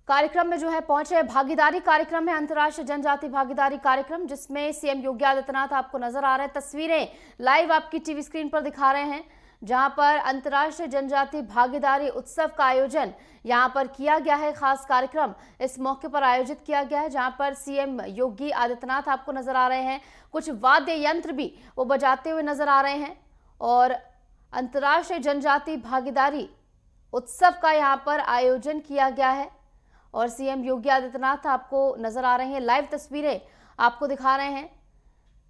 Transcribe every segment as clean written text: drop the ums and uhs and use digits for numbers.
कार्यक्रम में जो है पहुंचे। भागीदारी कार्यक्रम है, अंतर्राष्ट्रीय जनजाति भागीदारी कार्यक्रम, जिसमें सीएम योगी आदित्यनाथ आपको नजर आ रहे हैं। तस्वीरें लाइव आपकी टीवी स्क्रीन पर दिखा रहे हैं, जहां पर अंतर्राष्ट्रीय जनजाति भागीदारी उत्सव का आयोजन यहां पर किया गया है। खास कार्यक्रम इस मौके पर आयोजित किया गया है, जहां पर सीएम योगी आदित्यनाथ आपको नजर आ रहे हैं। कुछ वाद्य यंत्र भी वो बजाते हुए नजर आ रहे हैं और अंतर्राष्ट्रीय जनजाति भागीदारी उत्सव का यहाँ पर आयोजन किया गया है और सीएम योगी आदित्यनाथ आपको नजर आ रहे हैं। लाइव तस्वीरें आपको दिखा रहे हैं,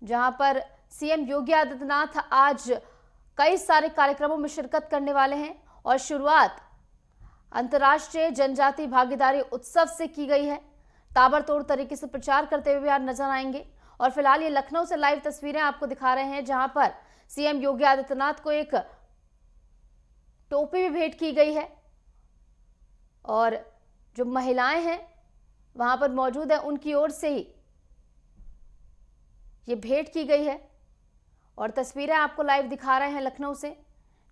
जहां पर सीएम योगी आदित्यनाथ आज कई सारे कार्यक्रमों में शिरकत करने वाले हैं और शुरुआत अंतर्राष्ट्रीय जनजाति भागीदारी उत्सव से की गई है। ताबड़तोड़ तरीके से प्रचार करते हुए आज नजर आएंगे और फिलहाल ये लखनऊ से लाइव तस्वीरें आपको दिखा रहे हैं, जहां पर सीएम योगी आदित्यनाथ को एक टोपी भी भेंट की गई है और जो महिलाएं हैं वहां पर मौजूद है, उनकी ओर से ही ये भेंट की गई है और तस्वीरें आपको लाइव दिखा रहे हैं लखनऊ से,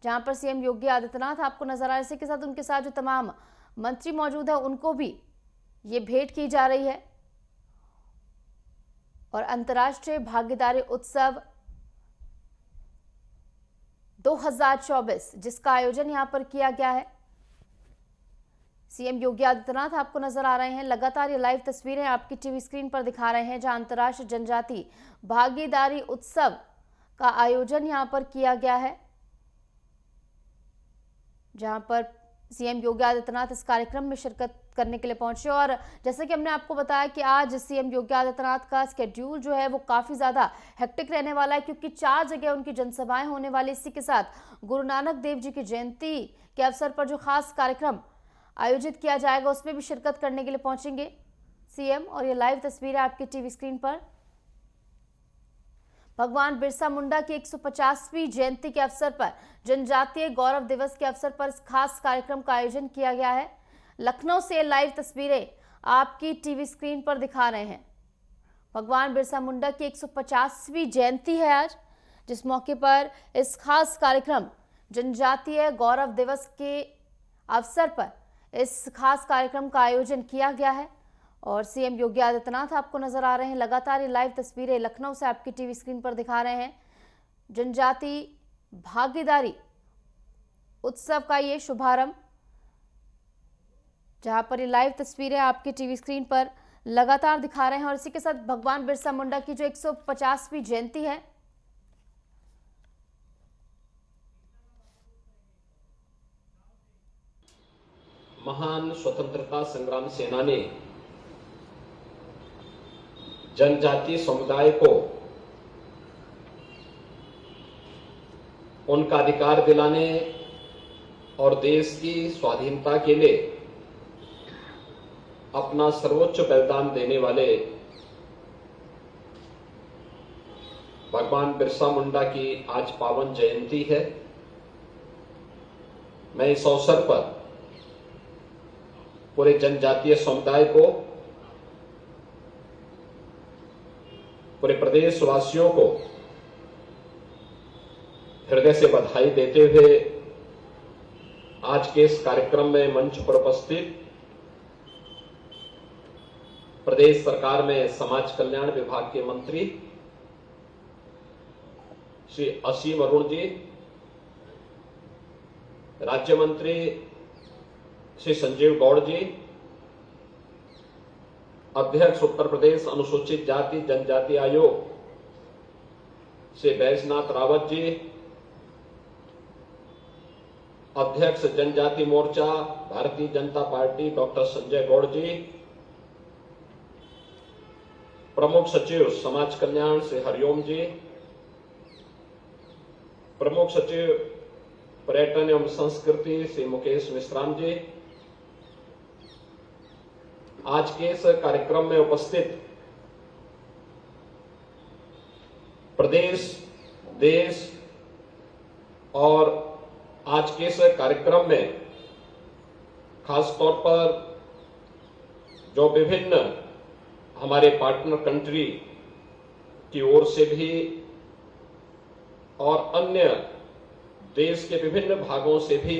जहां पर सीएम योगी आदित्यनाथ आपको नजर आ रहे हैं। इसी के साथ उनके साथ जो तमाम मंत्री मौजूद है उनको भी ये भेंट की जा रही है और अंतर्राष्ट्रीय भागीदारी उत्सव 2024 जिसका आयोजन यहां पर किया गया है, सीएम योगी आदित्यनाथ आपको नजर आ रहे हैं। लगातार ये लाइव तस्वीरें आपकी टीवी स्क्रीन पर दिखा रहे हैं, जहां अंतर्राष्ट्रीय जनजाति भागीदारी उत्सव का आयोजन यहां पर किया गया है, जहां पर सीएम योगी आदित्यनाथ इस कार्यक्रम में शिरकत करने के लिए पहुंचे। और जैसे कि हमने आपको बताया कि आज सीएम योगी आदित्यनाथ का स्केड्यूल जो है वो काफी ज्यादा हेक्टिक रहने वाला है, क्योंकि 4 जगह उनकी जनसभाएं होने वाली। इसी के साथ गुरु नानक देव जी की जयंती के अवसर पर जो खास कार्यक्रम आयोजित किया जाएगा उसमें भी शिरकत करने के लिए पहुंचेंगे सीएम। और ये लाइव तस्वीरें आपकी टीवी स्क्रीन पर भगवान बिरसा मुंडा की 150वीं जयंती के अवसर पर जनजातीय गौरव दिवस के अवसर पर इस खास कार्यक्रम का आयोजन किया गया है। लखनऊ से लाइव तस्वीरें आपकी टीवी स्क्रीन पर दिखा रहे हैं। भगवान बिरसा मुंडा की 150वीं जयंती है आज, जिस मौके पर इस खास कार्यक्रम जनजातीय गौरव दिवस के अवसर पर इस खास कार्यक्रम का आयोजन किया गया है और सीएम योगी आदित्यनाथ आपको नजर आ रहे हैं। लगातार ये लाइव तस्वीरें लखनऊ से आपकी टीवी स्क्रीन पर दिखा रहे हैं। जनजाति भागीदारी उत्सव का ये शुभारंभ, जहां पर ये लाइव तस्वीरें आपकी टीवी स्क्रीन पर लगातार दिखा रहे हैं और इसी के साथ भगवान बिरसा मुंडा की जो 150वीं जयंती है, महान स्वतंत्रता संग्राम सेनानी जनजातीय समुदाय को उनका अधिकार दिलाने और देश की स्वाधीनता के लिए अपना सर्वोच्च बलिदान देने वाले भगवान बिरसा मुंडा की आज पावन जयंती है। मैं इस अवसर पर पूरे जनजातीय समुदाय को, पूरे प्रदेशवासियों को हृदय से बधाई देते हुए आज के इस कार्यक्रम में मंच पर उपस्थित प्रदेश सरकार में समाज कल्याण विभाग के मंत्री श्री असीम अरुण जी, राज्य मंत्री श्री संजीव गौड़ जी, अध्यक्ष उत्तर प्रदेश अनुसूचित जाति जनजाति आयोग श्री बैजनाथ रावत जी, अध्यक्ष जनजाति मोर्चा भारतीय जनता पार्टी डॉक्टर संजय गौड़ जी, प्रमुख सचिव समाज कल्याण श्री हरिओम जी, प्रमुख सचिव पर्यटन एवं संस्कृति श्री मुकेश मिश्राम जी, आज के इस कार्यक्रम में उपस्थित प्रदेश, देश और आज के इस कार्यक्रम में खास तौर पर जो विभिन्न हमारे पार्टनर कंट्री की ओर से भी और अन्य देश के विभिन्न भागों से भी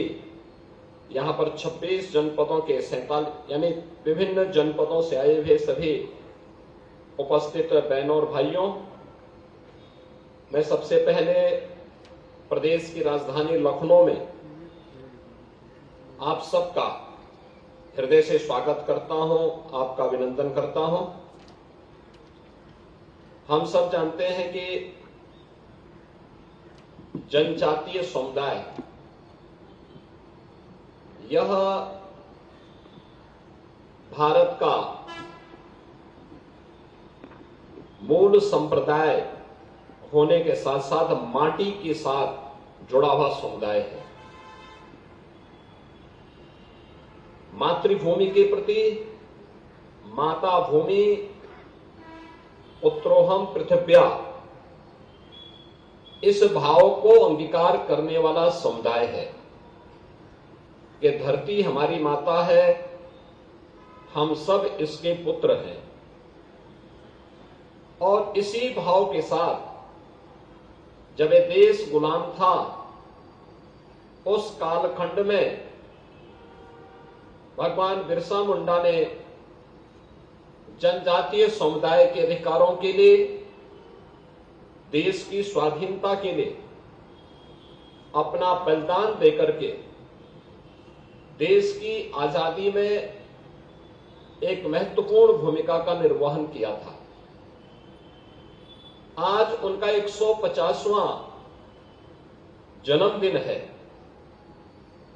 यहां पर 26 जनपदों के 47 यानी विभिन्न जनपदों से आए हुए सभी उपस्थित बहनों और भाइयों, मैं सबसे पहले प्रदेश की राजधानी लखनऊ में आप सबका हृदय से स्वागत करता हूं, आपका अभिनंदन करता हूं। हम सब जानते हैं कि जनजातीय समुदाय यह भारत का मूल संप्रदाय होने के साथ साथ माटी के साथ जुड़ा हुआ समुदाय है। मातृभूमि के प्रति माता भूमि पुत्रोहम पृथिव्या इस भाव को अंगीकार करने वाला समुदाय है कि धरती हमारी माता है, हम सब इसके पुत्र हैं। और इसी भाव के साथ जब ये देश गुलाम था, उस कालखंड में भगवान बिरसा मुंडा ने जनजातीय समुदाय के अधिकारों के लिए, देश की स्वाधीनता के लिए अपना बलिदान देकर के देश की आजादी में एक महत्वपूर्ण भूमिका का निर्वहन किया था। आज उनका 150वां जन्मदिन है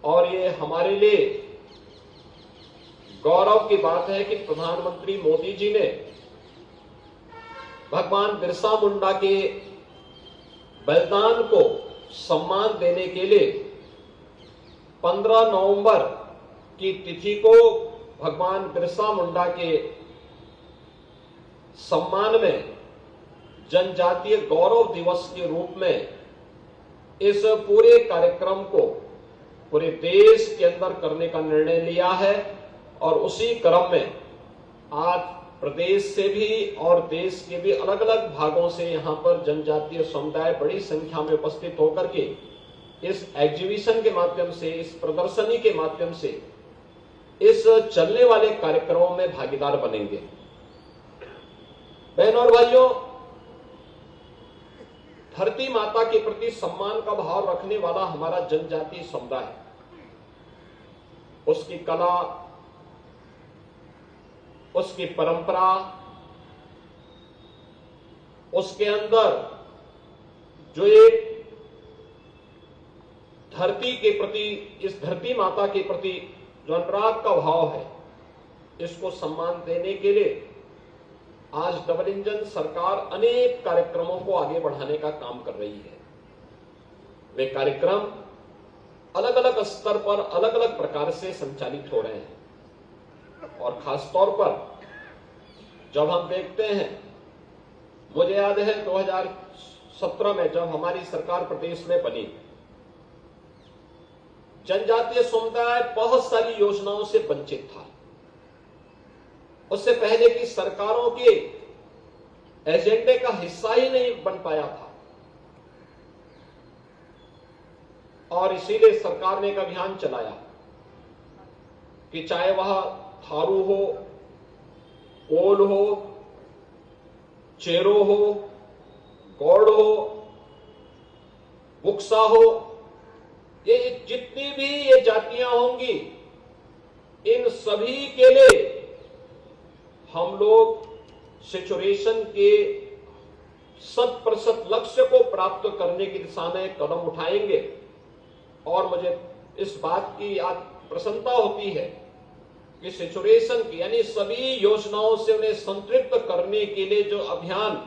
और ये हमारे लिए गौरव की बात है कि प्रधानमंत्री मोदी जी ने भगवान बिरसा मुंडा के बलिदान को सम्मान देने के लिए 15 नवंबर की तिथि को भगवान बिरसा मुंडा के सम्मान में जनजातीय गौरव दिवस के रूप में इस पूरे कार्यक्रम को पूरे देश के अंदर करने का निर्णय लिया है। और उसी क्रम में आज प्रदेश से भी और देश के भी अलग अलग भागों से यहां पर जनजातीय समुदाय बड़ी संख्या में उपस्थित होकर के इस एग्जीबिशन के माध्यम से, इस प्रदर्शनी के माध्यम से, इस चलने वाले कार्यक्रमों में भागीदार बनेंगे। बहनों और भाइयों, धरती माता के प्रति सम्मान का भाव रखने वाला हमारा जनजातीय समुदाय, उसकी कला, उसकी परंपरा, उसके अंदर जो एक धरती के प्रति, इस धरती माता के प्रति जो अनुराग का भाव है, इसको सम्मान देने के लिए आज डबल इंजन सरकार अनेक कार्यक्रमों को आगे बढ़ाने का काम कर रही है। वे कार्यक्रम अलग अलग स्तर पर अलग अलग प्रकार से संचालित हो रहे हैं और खासतौर पर जब हम देखते हैं, मुझे याद है 2017 में जब हमारी सरकार प्रदेश में बनी, जनजातीय समुदाय बहुत सारी योजनाओं से वंचित था। उससे पहले की सरकारों के एजेंडे का हिस्सा ही नहीं बन पाया था और इसीलिए सरकार ने एक अभियान चलाया कि चाहे वह थारू हो, कोल हो, चेरो हो, गौड़ हो, बुक्सा हो, ये जितनी भी ये जातियां होंगी, इन सभी के लिए हम लोग सेचुरेशन के 100% लक्ष्य को प्राप्त करने की दिशा में कदम उठाएंगे। और मुझे इस बात की आज प्रसन्नता होती है कि सेचुरेशन की यानी सभी योजनाओं से उन्हें संतृप्त करने के लिए जो अभियान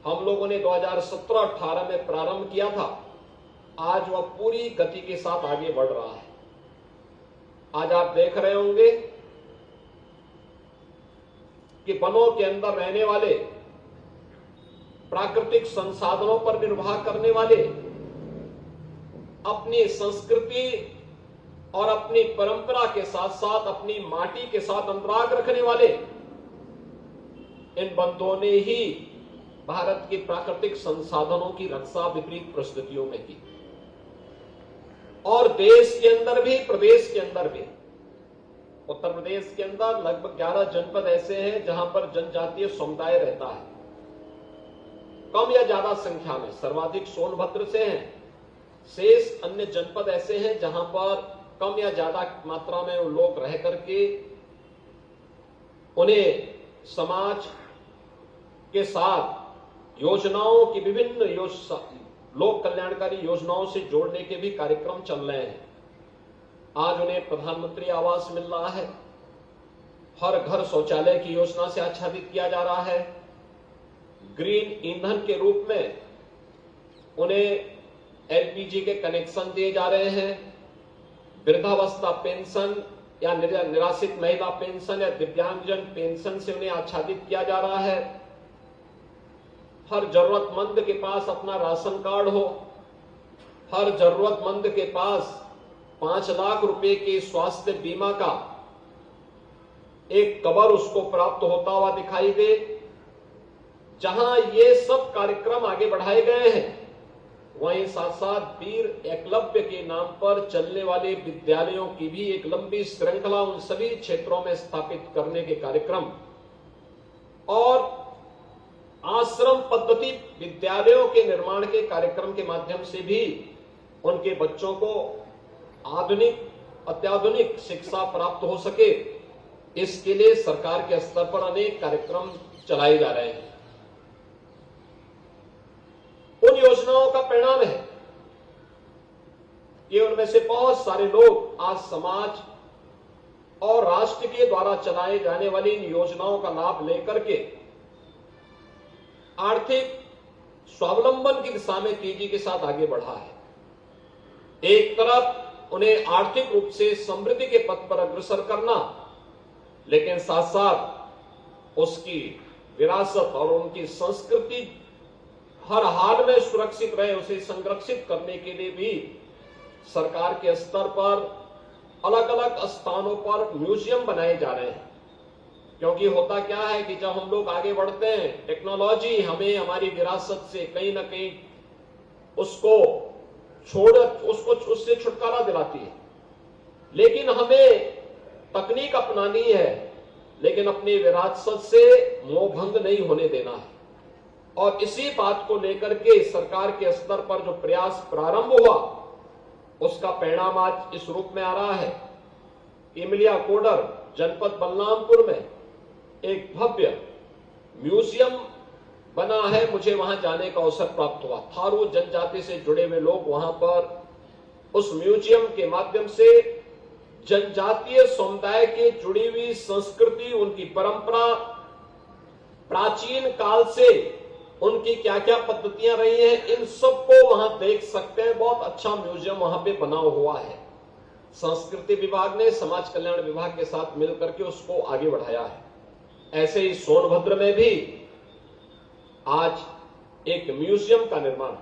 हम लोगों ने 2017-18 में प्रारंभ किया था, आज वह पूरी गति के साथ आगे बढ़ रहा है। आज आप देख रहे होंगे कि वनों के अंदर रहने वाले, प्राकृतिक संसाधनों पर निर्वाह करने वाले, अपनी संस्कृति और अपनी परंपरा के साथ साथ अपनी माटी के साथ अनुराग रखने वाले इन बंधुओं ने ही भारत के प्राकृतिक संसाधनों की रक्षा विपरीत परिस्थितियों में की। और देश के अंदर भी, प्रदेश के अंदर भी। उत्तर प्रदेश के अंदर लगभग 11 जनपद ऐसे हैं जहां पर जनजातीय समुदाय रहता है, कम या ज्यादा संख्या में। सर्वाधिक सोनभद्र से हैं, शेष अन्य जनपद ऐसे हैं जहां पर कम या ज्यादा मात्रा में वो लोग रह करके उन्हें समाज के साथ योजनाओं की, विभिन्न लोक कल्याणकारी योजनाओं से जोड़ने के भी कार्यक्रम चल रहे हैं। आज उन्हें प्रधानमंत्री आवास मिल रहा है, हर घर शौचालय की योजना से आच्छादित किया जा रहा है, ग्रीन ईंधन के रूप में उन्हें एलपीजी के कनेक्शन दिए जा रहे हैं, वृद्धावस्था पेंशन या निराश्रित महिला पेंशन या दिव्यांगजन पेंशन से उन्हें आच्छादित किया जा रहा है। हर जरूरतमंद के पास अपना राशन कार्ड हो, हर जरूरतमंद के पास 5 लाख रुपए के स्वास्थ्य बीमा का एक कवर उसको प्राप्त होता हुआ दिखाई दे। जहां ये सब कार्यक्रम आगे बढ़ाए गए हैं, वहीं साथ साथ वीर एकलव्य के नाम पर चलने वाले विद्यालयों की भी एक लंबी श्रृंखला उन सभी क्षेत्रों में स्थापित करने के कार्यक्रम और आश्रम पद्धति विद्यालयों के निर्माण के कार्यक्रम के माध्यम से भी उनके बच्चों को अत्याधुनिक शिक्षा प्राप्त हो सके, इसके लिए सरकार के स्तर पर अनेक कार्यक्रम चलाए जा रहे हैं। उन योजनाओं का परिणाम है कि उनमें से बहुत सारे लोग आज समाज और राष्ट्र के द्वारा चलाए जाने वाली इन योजनाओं का लाभ लेकर के आर्थिक स्वावलंबन की दिशा में तेजी के साथ आगे बढ़ा है। एक तरफ उन्हें आर्थिक रूप से समृद्धि के पथ पर अग्रसर करना, लेकिन साथ साथ उसकी विरासत और उनकी संस्कृति हर हाल में सुरक्षित रहे, उसे संरक्षित करने के लिए भी सरकार के स्तर पर अलग अलग स्थानों पर म्यूजियम बनाए जा रहे हैं। क्योंकि होता क्या है कि जब हम लोग आगे बढ़ते हैं, टेक्नोलॉजी हमें हमारी विरासत से कहीं ना कहीं उससे छुटकारा दिलाती है, लेकिन हमें तकनीक अपनानी है, लेकिन अपनी विरासत से मोहभंग नहीं होने देना है। और इसी बात को लेकर के सरकार के स्तर पर जो प्रयास प्रारंभ हुआ, उसका परिणाम आज इस रूप में आ रहा है। इमलिया कोडर जनपद बलरामपुर में एक भव्य म्यूजियम बना है, मुझे वहां जाने का अवसर प्राप्त हुआ। थारू जनजाति से जुड़े हुए लोग वहां पर उस म्यूजियम के माध्यम से जनजातीय समुदाय के जुड़ी हुई संस्कृति, उनकी परंपरा, प्राचीन काल से उनकी क्या क्या पद्धतियां रही हैं, इन सबको वहां देख सकते हैं। बहुत अच्छा म्यूजियम वहां पे बना हुआ है। संस्कृति विभाग ने समाज कल्याण विभाग के साथ मिलकर के उसको आगे बढ़ाया है। ऐसे ही सोनभद्र में भी आज एक म्यूजियम का निर्माण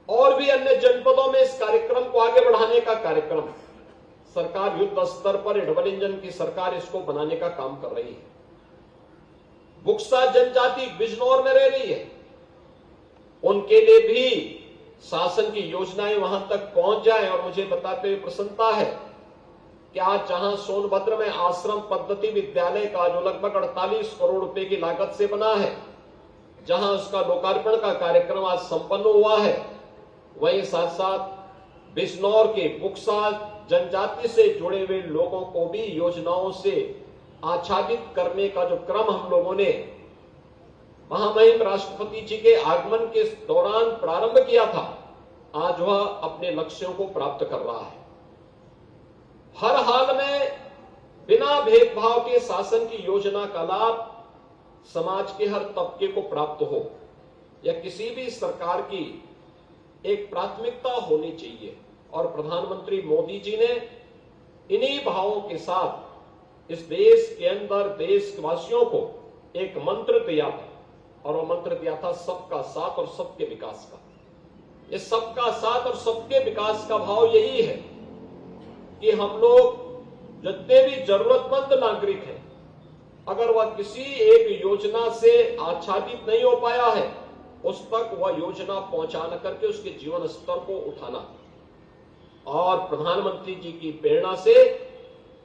और भी अन्य जनपदों में इस कार्यक्रम को आगे बढ़ाने का कार्यक्रम सरकार युद्ध स्तर पर डबल इंजन की सरकार इसको बनाने का काम कर रही है। बुक्सा जनजाति बिजनौर में रह रही है, उनके लिए भी शासन की योजनाएं वहां तक पहुंच जाए। और मुझे बताते हुए प्रसन्नता है कि आज जहां सोनभद्र में आश्रम पद्धति विद्यालय का जो लगभग 48 करोड़ रुपए की लागत से बना है, जहां उसका लोकार्पण का कार्यक्रम आज संपन्न हुआ है, वहीं साथ साथ बिजनौर के बुक्सा जनजाति से जुड़े हुए लोगों को भी योजनाओं से आच्छादित करने का जो क्रम हम लोगों ने महामहिम राष्ट्रपति जी के आगमन के दौरान प्रारंभ किया था, आज वह अपने लक्ष्यों को प्राप्त कर रहा है। हर हाल में बिना भेदभाव के शासन की योजना का लाभ समाज के हर तबके को प्राप्त हो, यह किसी भी सरकार की एक प्राथमिकता होनी चाहिए। और प्रधानमंत्री मोदी जी ने इन्हीं भावों के साथ इस देश के अंदर देशवासियों को एक मंत्र दिया था, और वो मंत्र दिया था सबका साथ और सबके विकास का। इस सबका साथ और सबके विकास का भाव यही है कि हम लोग जितने भी जरूरतमंद नागरिक हैं, अगर वह किसी एक योजना से आच्छादित नहीं हो पाया है, उस तक वह योजना पहुंचाना करके उसके जीवन स्तर को उठाना। और प्रधानमंत्री जी की प्रेरणा से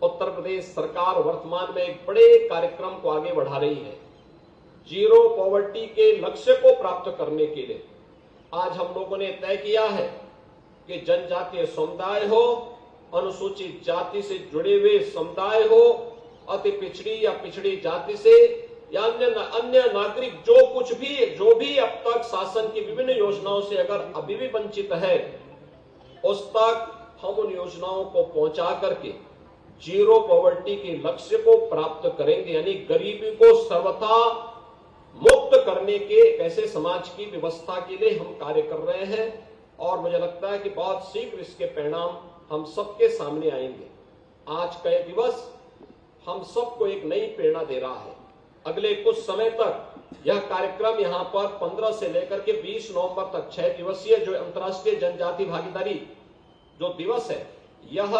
उत्तर प्रदेश सरकार वर्तमान में एक बड़े कार्यक्रम को आगे बढ़ा रही है। जीरो पॉवर्टी के लक्ष्य को प्राप्त करने के लिए आज हम लोगों ने तय किया है कि जनजातीय समुदाय हो, अनुसूचित जाति से जुड़े हुए समुदाय हो, अति पिछड़ी या पिछड़ी जाति से या अन्य नागरिक जो भी अब तक शासन की विभिन्न योजनाओं से अगर अभी भी वंचित है, उस तक हम उन योजनाओं को पहुंचा करके जीरो पॉवर्टी के लक्ष्य को प्राप्त करेंगे। यानी गरीबी को सर्वथा मुक्त करने के एक ऐसे समाज की व्यवस्था के लिए हम कार्य कर रहे हैं और मुझे लगता है कि बहुत शीघ्र इसके परिणाम हम सबके सामने आएंगे। आज का ये दिवस हम सबको एक नई प्रेरणा दे रहा है। अगले कुछ समय तक यह कार्यक्रम यहाँ पर 15 से लेकर के 20 नवंबर तक 6 दिवसीय जो अंतर्राष्ट्रीय जनजाति भागीदारी जो दिवस है, यह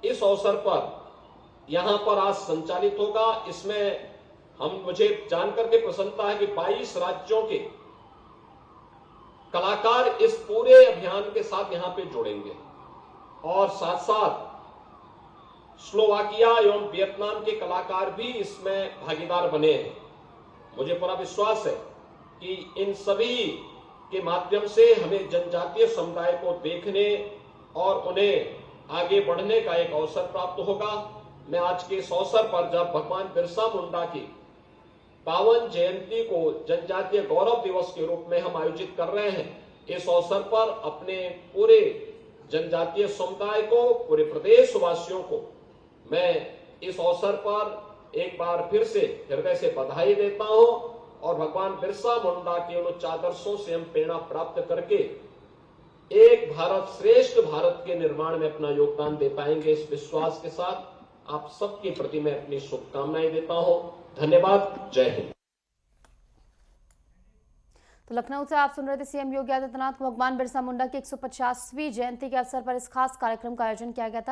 इस अवसर पर यहाँ पर आज संचालित होगा। इसमें मुझे जानकर के प्रसन्नता है कि 22 राज्यों के कलाकार इस पूरे अभियान के साथ यहाँ पे जुड़ेंगे और साथ साथ स्लोवाकिया एवं वियतनाम के कलाकार भी इसमें भागीदार बने हैं। मुझे पूरा विश्वास है कि इन सभी के माध्यम से हमें जनजातीय समुदाय को देखने और उन्हें आगे बढ़ने का एक अवसर प्राप्त होगा। मैं आज के इस अवसर पर जब भगवान बिरसा मुंडा की पावन जयंती को जनजातीय गौरव दिवस के रूप में हम आयोजित कर रहे हैं, इस अवसर पर अपने पूरे जनजातीय समुदाय को, पूरे प्रदेश वासियों को मैं इस अवसर पर एक बार फिर से हृदय से बधाई देता हूं और भगवान बिरसा मुंडा के उन आदर्शों से हम प्रेरणा प्राप्त करके एक भारत श्रेष्ठ भारत के निर्माण में अपना योगदान दे पाएंगे। इस विश्वास के साथ आप सबके प्रति मैं अपनी शुभकामनाएं देता हूं। धन्यवाद। जय हिंद। तो लखनऊ से आप सुन रहे थे सीएम योगी आदित्यनाथ को भगवान बिरसा मुंडा की 150वीं जयंती के अवसर पर इस खास कार्यक्रम का आयोजन किया गया था।